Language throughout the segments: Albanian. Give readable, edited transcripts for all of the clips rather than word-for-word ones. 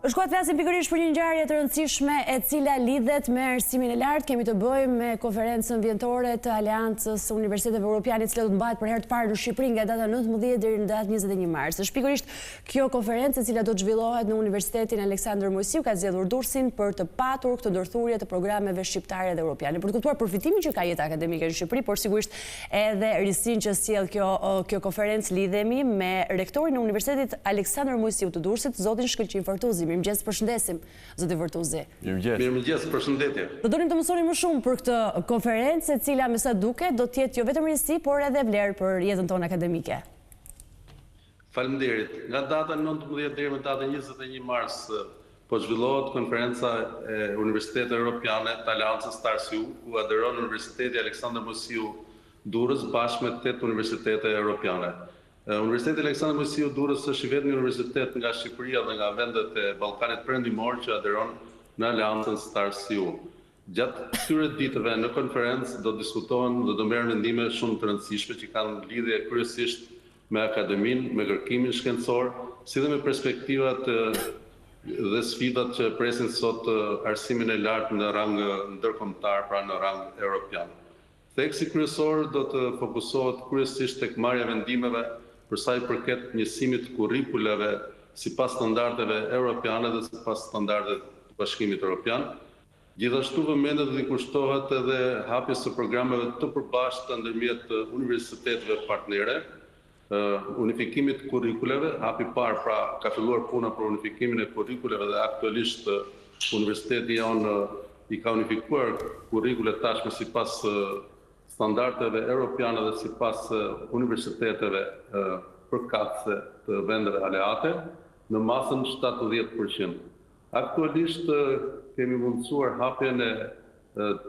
Shkuat flasim pikërisht për një ngjarje të rëndësishme e cila lidhet me arsimin e lartë. Kemi të bëjmë me konferencën vjetore të Aleancës Universiteteve Europiane, e cila do të mbahet për herë të parë në Shqipëri nga data 19 deri në datën 21 mars. Është pikërisht kjo konferencë e cila do të zhvillohet në Universitetin Aleksandër Mojsiu ka zgjedhur Durrësin për të patur këtë ndërthurje të programeve shqiptare dhe europiane, për të kuptuar përfitimin që ka jeta akademike në Shqipëri, por sigurisht edhe risinë që sjell kjo konferencë. Lidhemi me rektorin e Universitetit Aleksandër Mojsiu të Durrësit, zotin Shkëlqin Fortuzi. Mirëmëngjes, përshëndesim, zoti Fortuzi. Mirëmëngjes, përshëndetje. Do donim të mësoni më shumë për këtë konferencë, e cila me sa duket do të jetë jo vetëm risi, por edhe vlerë për jetën tonë akademike. Faleminderit. Nga data 19 deri në datën 21 mars po zhvillohet konferenca e Universiteteve Europiane të Aleancës Tarsiu, ku aderon Universiteti Aleksandër Mojsiu Durrës bashkë me 8 universitete europiane. Universiteti Aleksandër Mojsiu Durrës është i vetmi universitet nga Shqipëria dhe nga vendet e Ballkanit Perëndimor që aderon në Aleancën Tarsiu. Gjatë këtyre ditëve në konferencë do diskutohen dhe do merren vendime shumë të rëndësishme që kanë lidhje kryesisht me akademinë, me kërkimin shkencor, si dhe me perspektivat dhe sfidat që presin sot arsimin e lartë në rang ndërkombëtar, pra në rang europian. Theksi kryesor do të fokusohet kryesisht tek marrja e vendimeve për sa i përket njësimit kurrikulave sipas standardeve europiane dhe sipas standardeve të Bashkimit Evropian. Gjithashtu vëmendet dhe kushtohet edhe hapjes së programeve të përbashkëta ndërmjet universiteteve partnere, unifikimit kurrikulave, hapi parë pra ka filluar puna për unifikimin e kurrikulave dhe aktualisht universiteti jonë i ka unifikuar kurrikulet tashme sipas standardeve europiane dhe sipas universiteteve përkatëse të vendeve aleate në masën 70%. Aktualisht kemi mundësuar hapjen e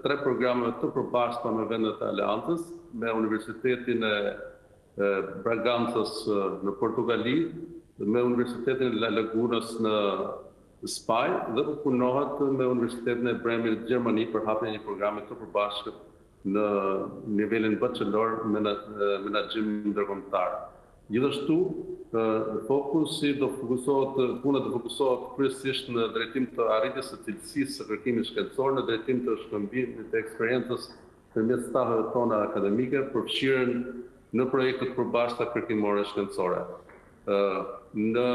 3 programeve të përbashkëta me vendet e Aleancës, me Universitetin e Bragancës në Portugali, me Universitetin e La Lagunës në Spanjë dhe punohet me Universitetin e Bremit në Gjermani për hapjen e një programi të përbashkët në nivelin bachelor me menaxhim ndërkombëtar. Gjithashtu, puna do fokusohet kryesisht në drejtim të arritjes së cilësisë së kërkimit shkencor, në drejtim të shkëmbimit të eksperiencës përmes stafeve tona akademike, përfshirjen në projekte të përbashkëta kërkimore shkencore. Në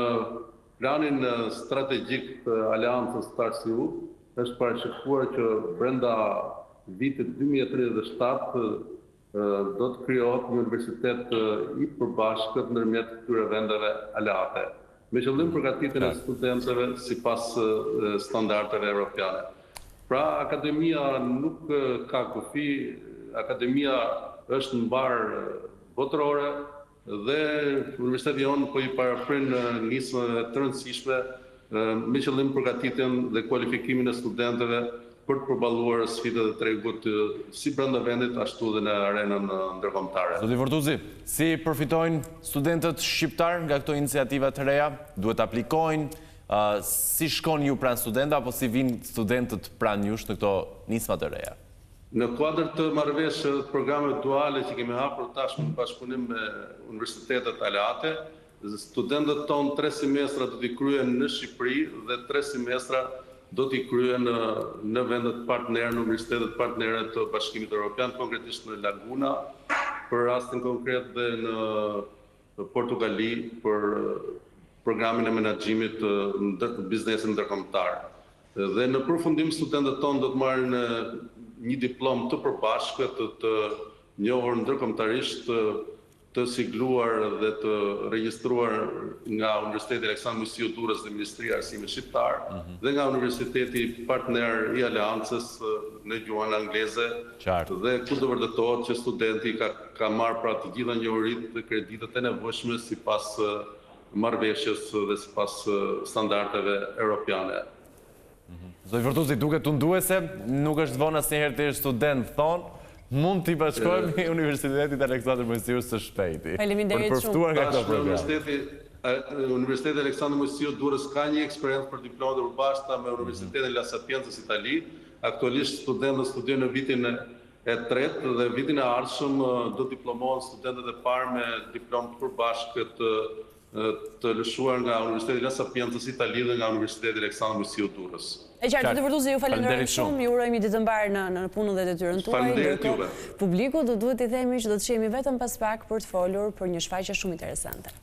planin strategjik të Aleancës Tarsiu është parashikuar që brenda vitit 2037 do të krijohet një universitet i përbashkët ndërmjet këtyre vendeve aleate, me qëllim përgatitjen e studentëve sipas standardeve europiane. Pra, akademia nuk ka kufi, akademia është mbar botërore dhe universiteti jonë po i paraprin nismë të rëndësishme me qëllim përgatitjen dhe kualifikimin e studentëve për të përballuar sfidat e tregut si brenda vendit ashtu dhe në arenën ndërkombëtare. Zoti Fortuzi, si përfitojnë studentët shqiptar nga këto iniciativa të reja? Duhet aplikojnë? Si shkon ju pranë studenta apo si vinë studentët pranë jush në këto nisma të reja? Në kuadër të marrëveshjeve të programeve duale që kemi hapur tashmë në bashkëpunim me universitetet aleate, studentët tonë 3 semestra do t'i kryen në Shqipëri dhe 3 semestra do t'i kryen në vendet partnerë, në universitetet partnere të Bashkimit Evropian, konkretisht në Laguna, për rastin konkret dhe në Portugali për programin e menaxhimit të biznesit ndërkombëtar. Dhe në përfundim studentët tonë do të marrin një diplomë të përbashkët të njohur ndërkombëtarisht, të sigluar dhe të regjistruar nga Universiteti Aleksandër Mojsiu Durrës dhe Ministria e Arsimit Shqiptar dhe nga Universiteti partner i Aleancës në gjuhën angleze, dhe ku do vërtetohet që studenti ka marrë pra të gjitha njohuritë dhe kreditet e nevojshme sipas marrëveshjes dhe sipas standardeve europiane. Zoti Fortuzi, duket tunduese, nuk është vonë asnjëherë të jesh student, thonë, mund t'i bashkojmë i Universitetit Aleksandër Mojsiu së shpejti. Faleminderit shumë. Për përftuar nga këto programe. Universiteti Aleksandër Mojsiu Durrës ka një eksperiencë për diplomat e përbashkëta me Universitetin La Sapienza Itali. Aktualisht studentët studiojnë në vitin e 3 dhe vitin e ardhshëm do diplomohen studentët e parë me diplomë të përbashkët të lëshuar nga Universiteti La Sapienza Itali dhe nga Universiteti Aleksandër Musiu Durrës. E qartë, të vërtetë ju falenderoj shumë, ju urojmë një ditë të mbarë në punën dhe detyrën tuaj. Faleminderit juve. Publiku do duhet i themi që do të shihemi vetëm pas pak për të folur për një shfaqje shumë interesante.